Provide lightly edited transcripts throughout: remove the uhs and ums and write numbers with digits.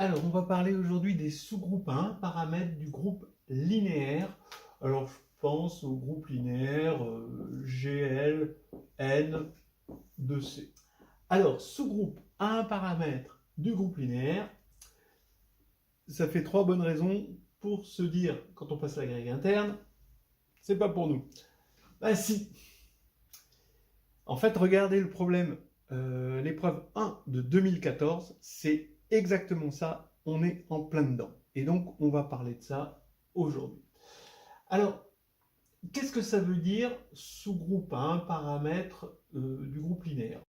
Alors, on va parler aujourd'hui des sous-groupes à un paramètre du groupe linéaire. Alors, je pense au groupe linéaire GL, N, de C. Alors, sous-groupe à un paramètre du groupe linéaire, ça fait trois bonnes raisons pour se dire, quand on passe la grille interne, c'est pas pour nous. Ben si. En fait, regardez le problème. L'épreuve 1 de 2014, c'est exactement ça. On est en plein dedans. Et donc, on va parler de ça aujourd'hui. Alors, qu'est-ce que ça veut dire sous-groupe à un paramètre du groupe linéaire?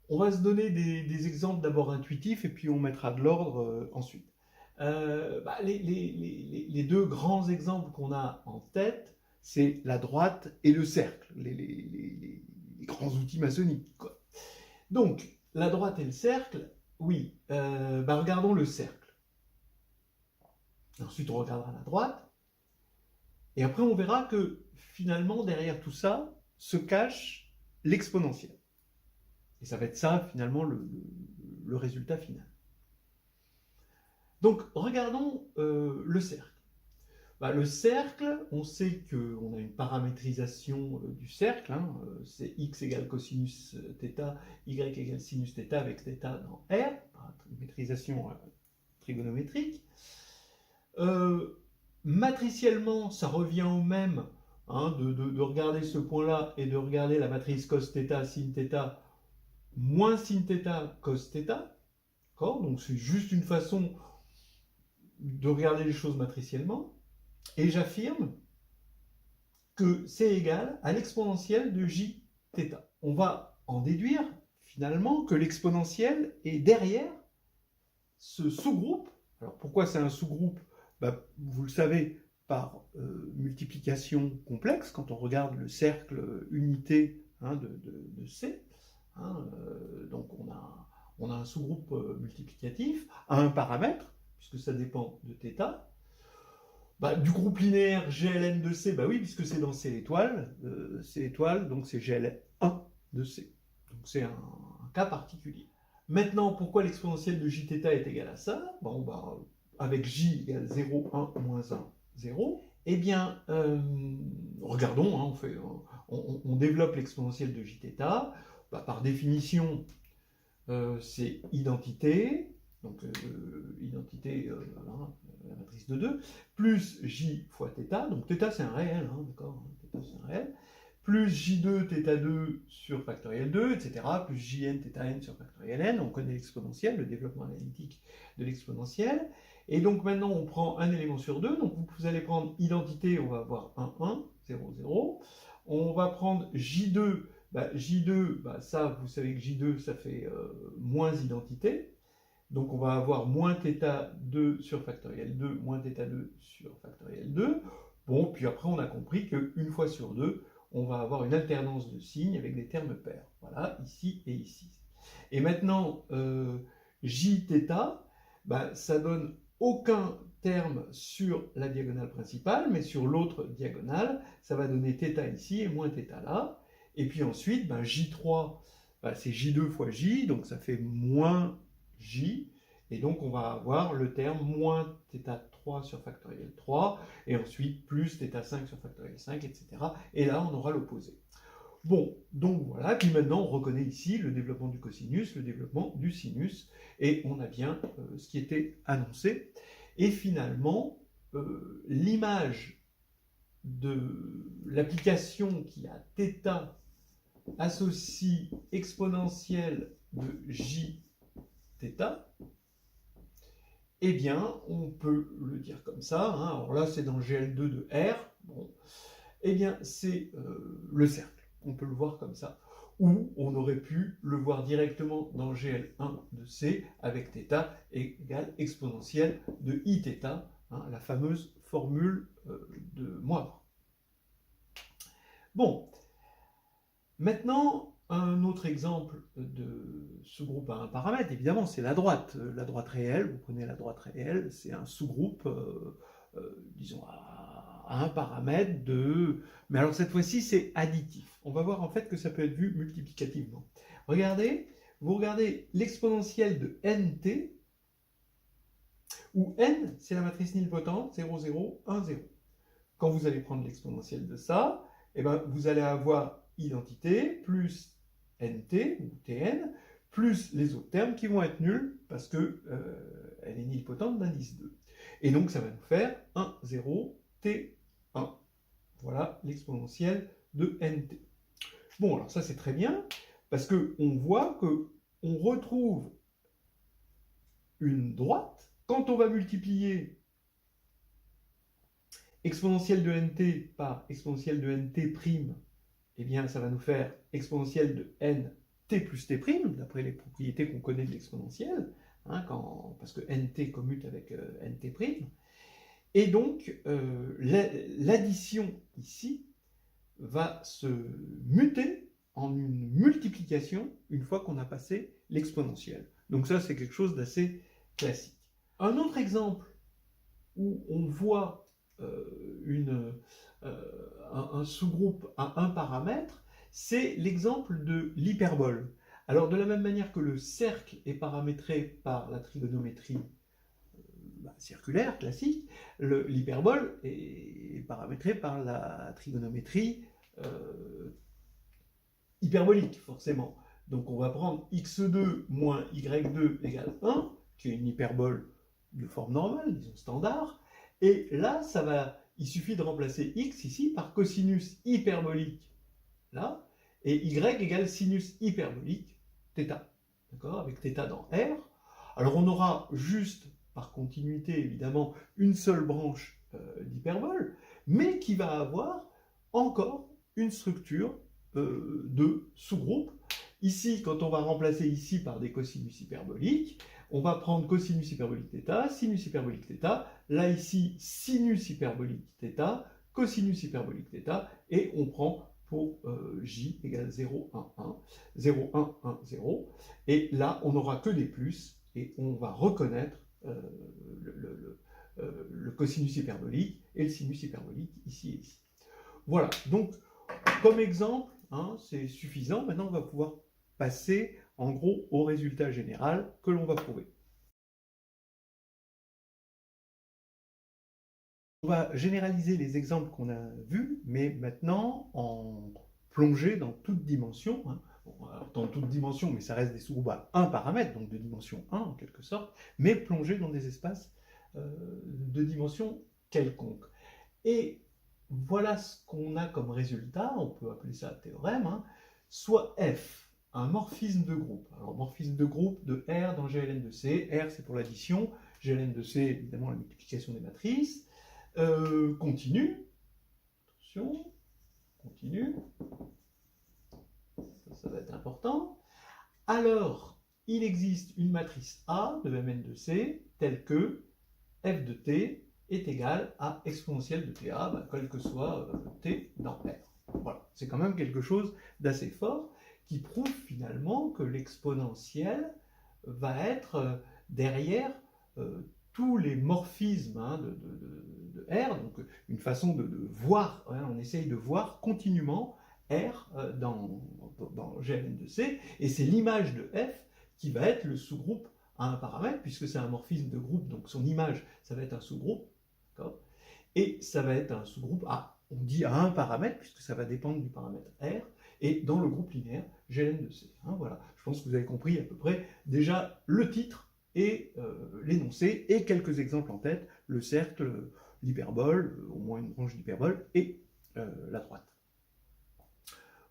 On va se donner des exemples d'abord intuitifs et puis on mettra de l'ordre ensuite. Les deux grands exemples qu'on a en tête, c'est la droite et le cercle, les grands outils maçonniques, quoi. Donc, la droite et le cercle, oui, regardons le cercle. Ensuite, on regardera la droite. Et après, on verra que finalement, derrière tout ça, se cache l'exponentielle. Et ça va être ça, finalement, le résultat final. Donc, regardons le cercle. Le cercle, on sait qu'on a une paramétrisation du cercle, hein, c'est x égale cosinus θ, y égale sinus θ avec θ dans R, paramétrisation trigonométrique. Matriciellement, ça revient au même, hein, de regarder ce point-là et de regarder la matrice cos θ, sin θ, moins sin θ, cos θ. Donc c'est juste une façon de regarder les choses matriciellement. Et j'affirme que c'est égal à l'exponentielle de j θ. On va en déduire finalement que l'exponentielle est derrière ce sous-groupe. Alors pourquoi c'est un sous-groupe? Vous le savez, par multiplication complexe, quand on regarde le cercle unité, hein, de C, hein, donc on a un sous-groupe multiplicatif à un paramètre, puisque ça dépend de θ. Du groupe linéaire GLN de C, oui, puisque c'est dans C étoile, donc c'est GLN1 de C. Donc c'est un cas particulier. Maintenant, pourquoi l'exponentielle de jθ est égale à ça? Avec j égale 0, 1, moins 1, 0. Eh bien, regardons, hein, on développe l'exponentielle de jθ. Par définition, c'est identité, donc identité, la matrice de 2, plus j fois θ, donc θ c'est un réel, hein, d'accord, θ c'est un réel, plus j2 θ2 sur factoriel 2, etc., plus jn θn sur factoriel n, on connaît l'exponentielle, le développement analytique de l'exponentielle, et donc maintenant on prend un élément sur 2, donc vous allez prendre identité, on va avoir 1, 1, 0, 0, on va prendre j2, J2, ça, vous savez que J2, ça fait moins identité. Donc on va avoir moins θ2 sur factoriel 2, moins θ2 sur factoriel 2. Bon, puis après, on a compris qu'une fois sur deux, on va avoir une alternance de signes avec des termes pairs. Voilà, ici et ici. Et maintenant, Jθ, ça donne aucun terme sur la diagonale principale, mais sur l'autre diagonale, ça va donner θ ici et moins θ là. Et puis ensuite, J3, c'est J2 fois J, donc ça fait moins J. Et donc on va avoir le terme moins θ3 sur factoriel 3, et ensuite plus θ5 sur factoriel 5, etc. Et là, on aura l'opposé. Bon, donc voilà, puis maintenant on reconnaît ici le développement du cosinus, le développement du sinus, et on a bien ce qui était annoncé. Et finalement, l'image de l'application qui a θ associe exponentielle de jθ, eh bien, on peut le dire comme ça, hein. Alors là, c'est dans GL2 de R, bon, eh bien, c'est le cercle, on peut le voir comme ça, ou on aurait pu le voir directement dans GL1 de C, avec θ égale exponentielle de Iθ, hein, la fameuse formule de Moivre. Bon, maintenant, un autre exemple de sous-groupe à un paramètre, évidemment, c'est la droite. La droite réelle, vous prenez la droite réelle, c'est un sous-groupe, disons, à un paramètre de... Mais alors cette fois-ci, c'est additif. On va voir en fait que ça peut être vu multiplicativement. Regardez, vous regardez l'exponentielle de nt, où n, c'est la matrice nilpotente, 0, 0, 1, 0. Quand vous allez prendre l'exponentielle de ça, eh ben, vous allez avoir identité plus nt, ou tn, plus les autres termes qui vont être nuls, parce que elle est nilpotente d'indice 2. Et donc, ça va nous faire 1, 0, t1. Voilà l'exponentielle de nt. Bon, alors ça, c'est très bien, parce qu'on voit qu'on retrouve une droite. Quand on va multiplier exponentielle de nt par exponentielle de nt', eh bien, ça va nous faire exponentielle de nt plus t', d'après les propriétés qu'on connaît de l'exponentielle, hein, parce que nt commute avec nt'. Et donc, l'addition ici va se muter en une multiplication une fois qu'on a passé l'exponentielle. Donc ça, c'est quelque chose d'assez classique. Un autre exemple où on voit un sous-groupe à un paramètre, c'est l'exemple de l'hyperbole. Alors, de la même manière que le cercle est paramétré par la trigonométrie circulaire, classique, l'hyperbole est paramétré par la trigonométrie hyperbolique, forcément. Donc, on va prendre x2 moins y2 égale 1, qui est une hyperbole de forme normale, disons standard, et là, il suffit de remplacer x ici par cosinus hyperbolique, là, et y égale sinus hyperbolique, θ, d'accord, avec θ dans R. Alors, on aura juste, par continuité, évidemment, une seule branche d'hyperbole, mais qui va avoir encore une structure de sous-groupe. Ici, quand on va remplacer ici par des cosinus hyperboliques, on va prendre cosinus hyperbolique θ, sinus hyperbolique θ, là ici sinus hyperbolique θ, cosinus hyperbolique θ, et on prend pour j égale 0, 1, 1, 0, 1, 1, 0, et là on n'aura que des plus, et on va reconnaître le cosinus hyperbolique et le sinus hyperbolique ici et ici. Voilà, donc comme exemple, hein, c'est suffisant. Maintenant, on va pouvoir passer en gros au résultat général que l'on va prouver. On va généraliser les exemples qu'on a vus, mais maintenant en plonger dans toute dimension. Hein. Bon, alors, dans toute dimension, mais ça reste des sous-groupes à un paramètre, donc de dimension 1 en quelque sorte, mais plonger dans des espaces de dimension quelconque. Et voilà ce qu'on a comme résultat, on peut appeler ça théorème, hein, soit F, un morphisme de groupe. Alors, morphisme de groupe de R dans GLN de C. R, c'est pour l'addition, GLN de C, évidemment, la multiplication des matrices. Continue. Attention, continue. Ça va être important. Alors, il existe une matrice A de Mn de C telle que F de T est égal à exponentielle de TA, quel que soit T dans R. Voilà, c'est quand même quelque chose d'assez fort qui prouve finalement que l'exponentielle va être derrière tous les morphismes de R, donc une façon de voir, hein, on essaye de voir continuellement R dans GLN de C, et c'est l'image de F qui va être le sous-groupe à un paramètre, puisque c'est un morphisme de groupe, donc son image, ça va être un sous-groupe, et ça va être un sous-groupe à, on dit à un paramètre, puisque ça va dépendre du paramètre R, et dans le groupe linéaire GLN de C. Hein, voilà, je pense que vous avez compris à peu près déjà le titre et l'énoncé, et quelques exemples en tête, le cercle, l'hyperbole, au moins une branche d'hyperbole, et la droite.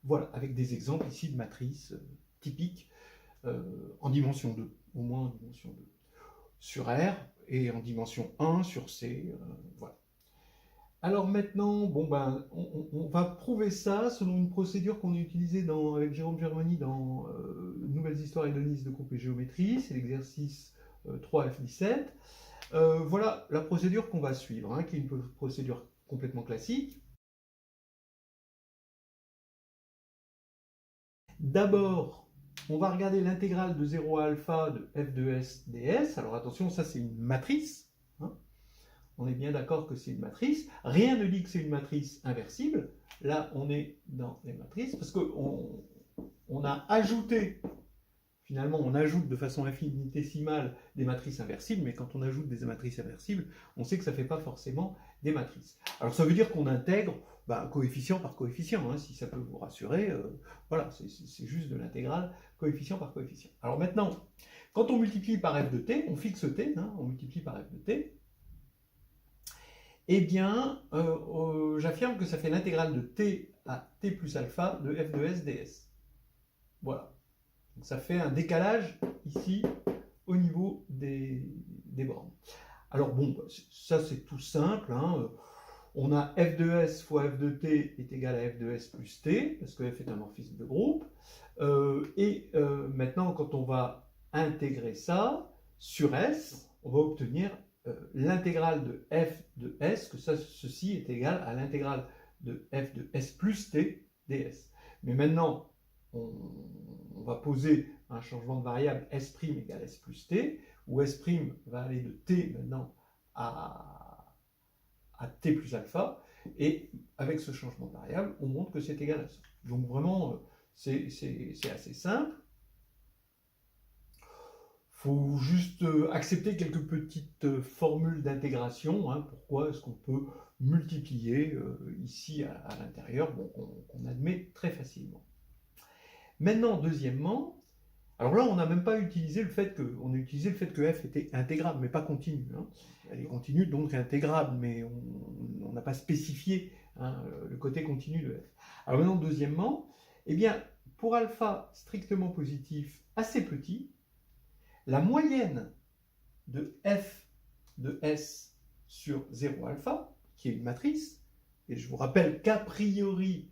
Voilà, avec des exemples ici de matrices typiques en dimension 2, au moins en dimension 2, sur R, et en dimension 1 sur C, voilà. Alors maintenant, bon ben, on va prouver ça selon une procédure qu'on a utilisée avec Jérôme Germany dans Nouvelles histoires hédonistes de groupe et géométrie, c'est l'exercice 3F17. Voilà la procédure qu'on va suivre, hein, qui est une procédure complètement classique. D'abord, on va regarder l'intégrale de 0 à alpha de f de s ds. Alors attention, ça c'est une matrice. Hein. On est bien d'accord que c'est une matrice. Rien ne dit que c'est une matrice inversible. Là, on est dans les matrices parce qu'on a ajouté finalement, on ajoute de façon infinitésimale des matrices inversibles, mais quand on ajoute des matrices inversibles, on sait que ça ne fait pas forcément des matrices. Alors ça veut dire qu'on intègre coefficient par coefficient, hein, si ça peut vous rassurer. Voilà, c'est juste de l'intégrale coefficient par coefficient. Alors maintenant, quand on multiplie par f de t, on fixe t, hein, on multiplie par f de t, eh bien, j'affirme que ça fait l'intégrale de t à t plus alpha de f de s ds. Voilà. Donc ça fait un décalage ici au niveau des bornes. Alors bon, ça c'est tout simple, hein. On a f de s fois f de t est égal à f de s plus t, parce que f est un morphisme de groupe. Maintenant, quand on va intégrer ça sur s, on va obtenir l'intégrale de f de s, que ceci est égal à l'intégrale de f de s plus t ds. Mais maintenant, on va poser un changement de variable s' égale s plus t, où s' va aller de t maintenant à t plus alpha, et avec ce changement de variable, on montre que c'est égal à ça. Donc vraiment, c'est assez simple. Il faut juste accepter quelques petites formules d'intégration. Hein. Pourquoi est-ce qu'on peut multiplier ici à l'intérieur, bon, qu'on admet très facilement. Maintenant, deuxièmement, alors là, on n'a même pas utilisé le fait que, on a utilisé le fait que f était intégrable, mais pas continue. Hein. Elle est continue, donc intégrable, mais on n'a pas spécifié hein, le côté continu de f. Alors maintenant, deuxièmement, eh bien, pour alpha strictement positif assez petit, la moyenne de f de s sur 0 alpha, qui est une matrice, et je vous rappelle qu'a priori,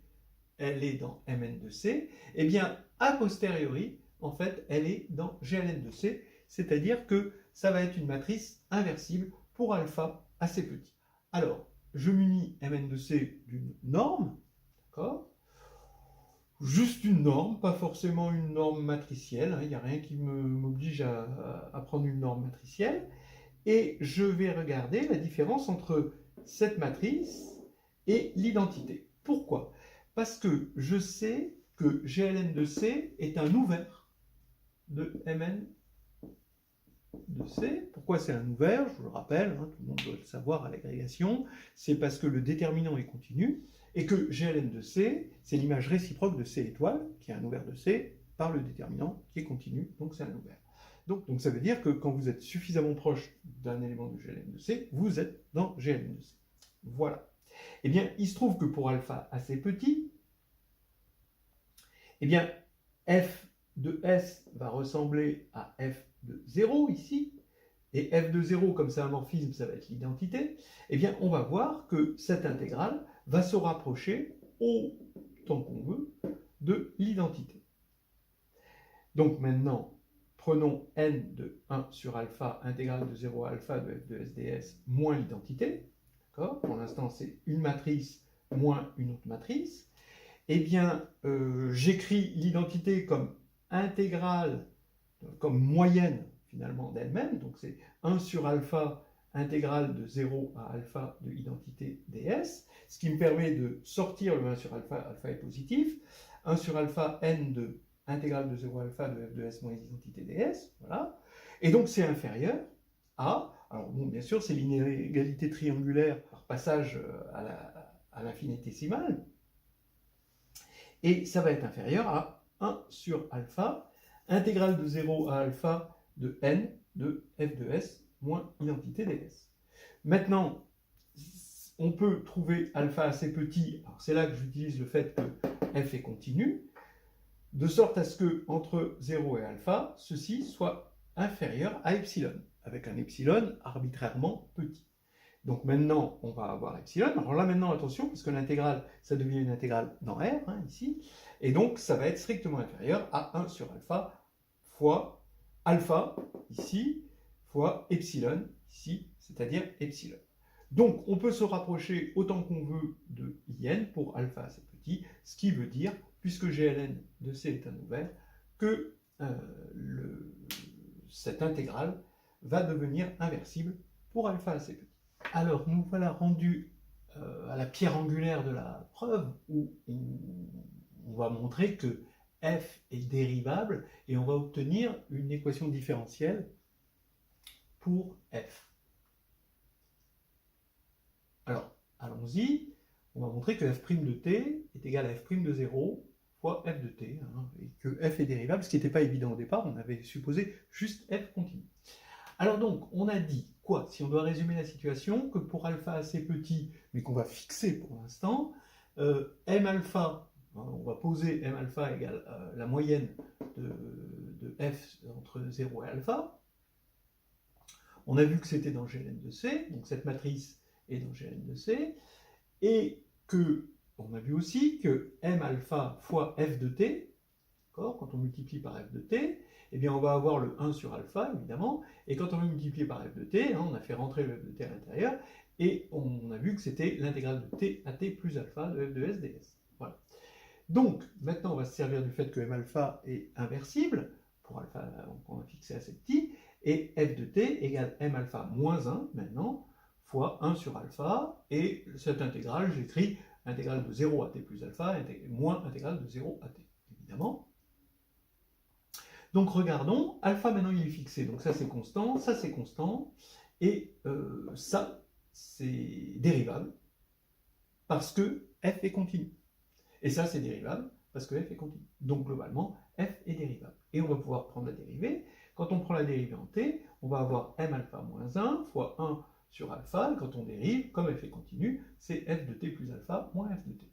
elle est dans Mn de C, eh bien, a posteriori, en fait, elle est dans Gln de C, c'est-à-dire que ça va être une matrice inversible pour alpha assez petit. Alors, je munis Mn de C d'une norme, d'accord ? Juste une norme, pas forcément une norme matricielle, il n'y a rien qui m'oblige à prendre une norme matricielle, et je vais regarder la différence entre cette matrice et l'identité. Pourquoi ? Parce que je sais que Gln de C est un ouvert de Mn de C. Pourquoi c'est un ouvert? Je vous le rappelle, hein, tout le monde doit le savoir à l'agrégation. C'est parce que le déterminant est continu et que Gln de C, c'est l'image réciproque de C étoile, qui est un ouvert de C, par le déterminant qui est continu, donc c'est un ouvert. Donc ça veut dire que quand vous êtes suffisamment proche d'un élément de Gln de C, vous êtes dans Gln de C. Voilà. Eh bien, il se trouve que pour alpha assez petit, eh bien, f de s va ressembler à f de 0 ici, et f de 0, comme c'est un morphisme, ça va être l'identité, eh bien, on va voir que cette intégrale va se rapprocher autant qu'on veut de l'identité. Donc maintenant, prenons n de 1 sur alpha, intégrale de 0 à alpha de f de s ds, moins l'identité. Pour l'instant, c'est une matrice moins une autre matrice. Eh bien, j'écris l'identité comme intégrale, comme moyenne finalement d'elle-même. Donc c'est 1 sur alpha, intégrale de 0 à alpha de identité ds, ce qui me permet de sortir le 1 sur alpha, alpha est positif, 1 sur alpha n de intégrale de 0 à alpha de f de s moins identité ds, voilà. Et donc c'est inférieur à, alors bon, bien sûr, c'est l'inégalité triangulaire par passage à l'infinitésimale, et ça va être inférieur à 1 sur alpha, intégrale de 0 à alpha de n de f de s moins identité ds. Maintenant, on peut trouver alpha assez petit, alors c'est là que j'utilise le fait que f est continu, de sorte à ce que entre 0 et alpha, ceci soit inférieur à epsilon, avec un epsilon arbitrairement petit. Donc maintenant, on va avoir epsilon. Alors là maintenant, attention, parce que l'intégrale, ça devient une intégrale dans R, hein, ici, et donc ça va être strictement inférieur à 1 sur alpha fois alpha, ici, fois epsilon, ici, c'est-à-dire epsilon. Donc on peut se rapprocher autant qu'on veut de in pour alpha assez petit, ce qui veut dire, puisque Gln de C est un ouvert, que cette intégrale va devenir inversible pour alpha assez petit. Alors, nous voilà rendus à la pierre angulaire de la preuve, où on va montrer que f est dérivable et on va obtenir une équation différentielle pour f. Alors, allons-y. On va montrer que f' de t est égal à f' de 0 fois f de t, hein, et que f est dérivable, ce qui n'était pas évident au départ, on avait supposé juste f continu. Alors donc, on a dit quoi? Si on doit résumer la situation, que pour alpha assez petit, mais qu'on va fixer pour l'instant, m alpha, on va poser m alpha égale la moyenne de f entre 0 et alpha. On a vu que c'était dans Gln de C, donc cette matrice est dans Gln de C, et que on a vu aussi que m alpha fois f de t, quand on multiplie par f de t, eh bien on va avoir le 1 sur alpha, évidemment, et quand on veut multiplier par f de t, on a fait rentrer le f de t à l'intérieur, et on a vu que c'était l'intégrale de t à t plus alpha de f de s ds. Voilà. Donc, maintenant, on va se servir du fait que m alpha est inversible, pour alpha, on va fixer assez petit, et f de t égale m alpha moins 1, maintenant, fois 1 sur alpha, et cette intégrale, j'écris intégrale de 0 à t plus alpha, moins intégrale de 0 à t, évidemment. Donc regardons, alpha maintenant il est fixé, donc ça c'est constant, et ça c'est dérivable, parce que f est continu. Et ça c'est dérivable, parce que f est continu. Donc globalement, f est dérivable. Et on va pouvoir prendre la dérivée. Quand on prend la dérivée en t, on va avoir m alpha moins 1 fois 1 sur alpha, et quand on dérive, comme f est continu, c'est f de t plus alpha moins f de t.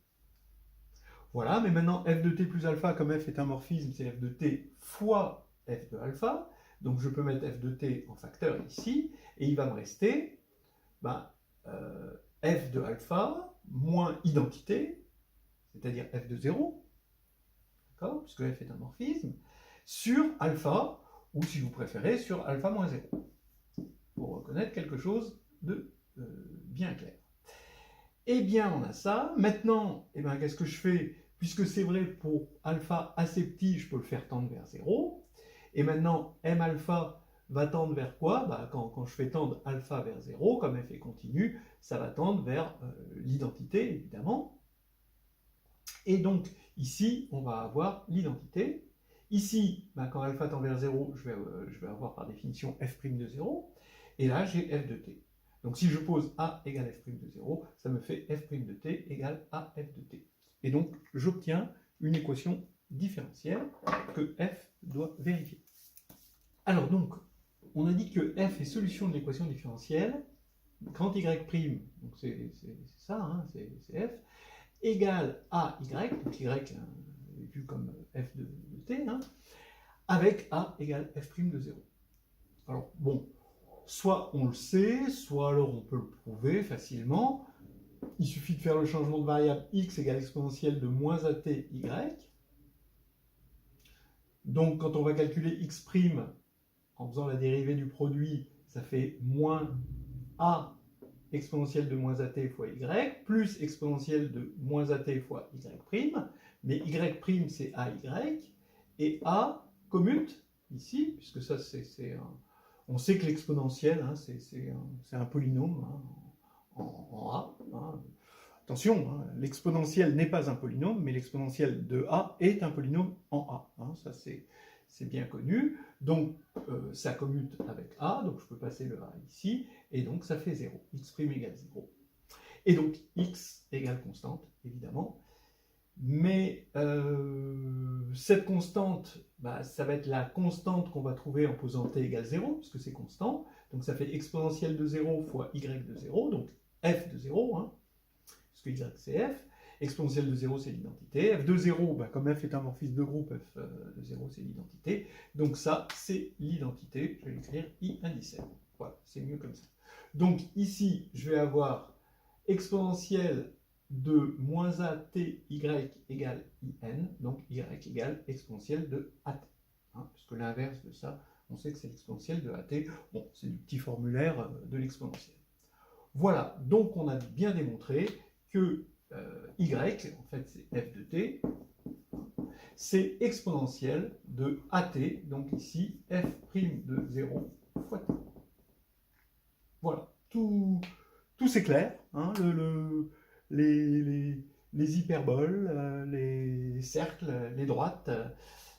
Voilà, mais maintenant f de t plus alpha, comme f est un morphisme, c'est f de t fois f de alpha. Donc je peux mettre f de t en facteur ici, et il va me rester f de alpha moins identité, c'est-à-dire f de 0, d'accord, puisque f est un morphisme, sur alpha, ou si vous préférez, sur alpha moins 0, pour reconnaître quelque chose de bien clair. Eh bien, on a ça. Maintenant, eh bien, qu'est-ce que je fais? Puisque c'est vrai pour alpha assez petit, je peux le faire tendre vers 0. Et maintenant, m alpha va tendre vers quoi? Quand je fais tendre alpha vers 0, comme f est continu, ça va tendre vers l'identité, évidemment. Et donc, ici, on va avoir l'identité. Ici, quand alpha tend vers 0, je vais avoir par définition f' de 0. Et là, j'ai f de t. Donc si je pose a égale f' de 0, ça me fait f' de t égale a f de t. Et donc, j'obtiens une équation différentielle que f doit vérifier. Alors donc, on a dit que f est solution de l'équation différentielle, grand y', donc c'est ça, hein, c'est f, égale a y, donc y est vu comme f de t, hein, avec a égale f' de 0. Alors bon, soit on le sait, soit alors on peut le prouver facilement. Il suffit de faire le changement de variable x égale exponentielle de moins at y. Donc quand on va calculer x' en faisant la dérivée du produit, ça fait moins a exponentielle de moins at fois y, plus exponentielle de moins at fois y', mais y' c'est ay, et a commute ici, puisque ça c'est un... On sait que l'exponentielle, hein, c'est un polynôme hein, en A. Hein. Attention, hein, l'exponentielle n'est pas un polynôme, mais l'exponentielle de A est un polynôme en A. Hein, ça, c'est bien connu. Donc, ça commute avec A, donc je peux passer le A ici, et donc ça fait 0. X' égale 0. Et donc, X égale constante, évidemment. Mais cette constante, ça va être la constante qu'on va trouver en posant t égale 0, puisque c'est constant. Donc ça fait exponentielle de 0 fois y de 0, donc f de 0, hein, puisque y c'est f. Exponentielle de 0, c'est l'identité. F de 0, comme f est un morphisme de groupe, f de 0, c'est l'identité. Donc ça, c'est l'identité. Je vais l'écrire i indice. Voilà, c'est mieux comme ça. Donc ici, je vais avoir exponentielle de moins at y égale in, donc y égale exponentielle de at. Hein, puisque l'inverse de ça, on sait que c'est l'exponentielle de at. Bon, c'est du petit formulaire de l'exponentielle. Voilà, donc on a bien démontré que y, en fait c'est f de t, c'est exponentielle de at, donc ici f' de 0 fois t. Voilà, tout c'est clair, hein, les les hyperboles, les cercles, les droites,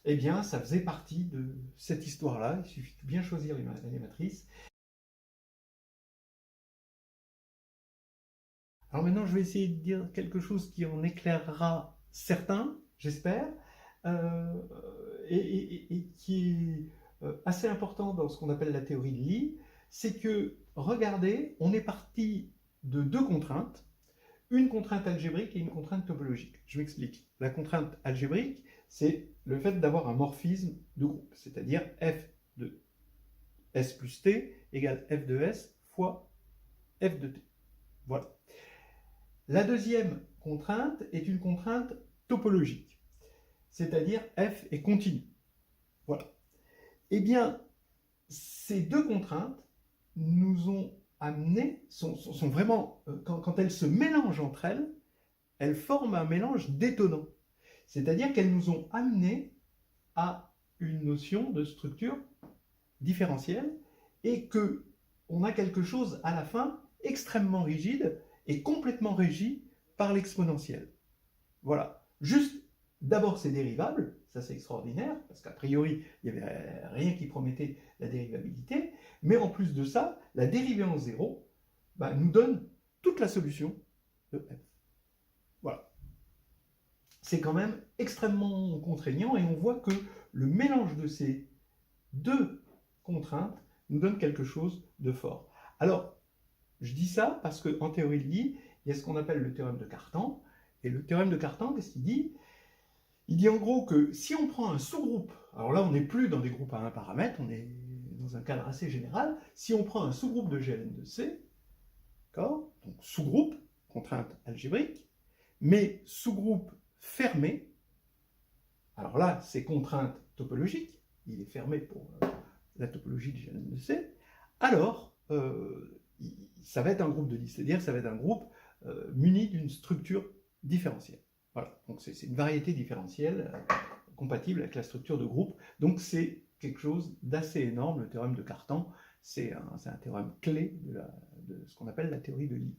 eh bien, ça faisait partie de cette histoire-là. Il suffit de bien choisir les matrices. Alors maintenant, je vais essayer de dire quelque chose qui en éclairera certains, j'espère, euh, et qui est assez important dans ce qu'on appelle la théorie de Lie. C'est que, regardez, on est parti de deux contraintes, une contrainte algébrique et une contrainte topologique. Je m'explique. La contrainte algébrique, c'est le fait d'avoir un morphisme de groupe, c'est-à-dire f de s plus t égale f de s fois f de t. Voilà. La deuxième contrainte est une contrainte topologique, c'est-à-dire f est continu. Voilà. Eh bien, ces deux contraintes nous ont amené, sont vraiment, quand elles se mélangent entre elles, elles forment un mélange détonnant. C'est-à-dire qu'elles nous ont amené à une notion de structure différentielle et qu'on a quelque chose à la fin extrêmement rigide et complètement régi par l'exponentielle. Voilà. Juste, d'abord, c'est dérivable, ça c'est extraordinaire, parce qu'a priori, il n'y avait rien qui promettait la dérivabilité, mais en plus de ça, la dérivée en zéro nous donne toute la solution de f. Voilà. C'est quand même extrêmement contraignant et on voit que le mélange de ces deux contraintes nous donne quelque chose de fort. Alors, je dis ça parce qu'en théorie de Lie, il y a ce qu'on appelle le théorème de Cartan. Et le théorème de Cartan, qu'est-ce qu'il dit? Il dit en gros que si on prend un sous-groupe, alors là on n'est plus dans des groupes à un paramètre, on est dans un cadre assez général, si on prend un sous-groupe de GLN de C, d'accord, donc sous-groupe, contrainte algébrique, mais sous-groupe fermé, alors là c'est contrainte topologique, il est fermé pour la topologie de GLN de C, alors ça va être un groupe de Lie, c'est-à-dire ça va être un groupe muni d'une structure différentielle. Voilà, donc c'est une variété différentielle compatible avec la structure de groupe. Donc c'est quelque chose d'assez énorme, le théorème de Cartan. C'est un théorème clé de ce qu'on appelle la théorie de Lie.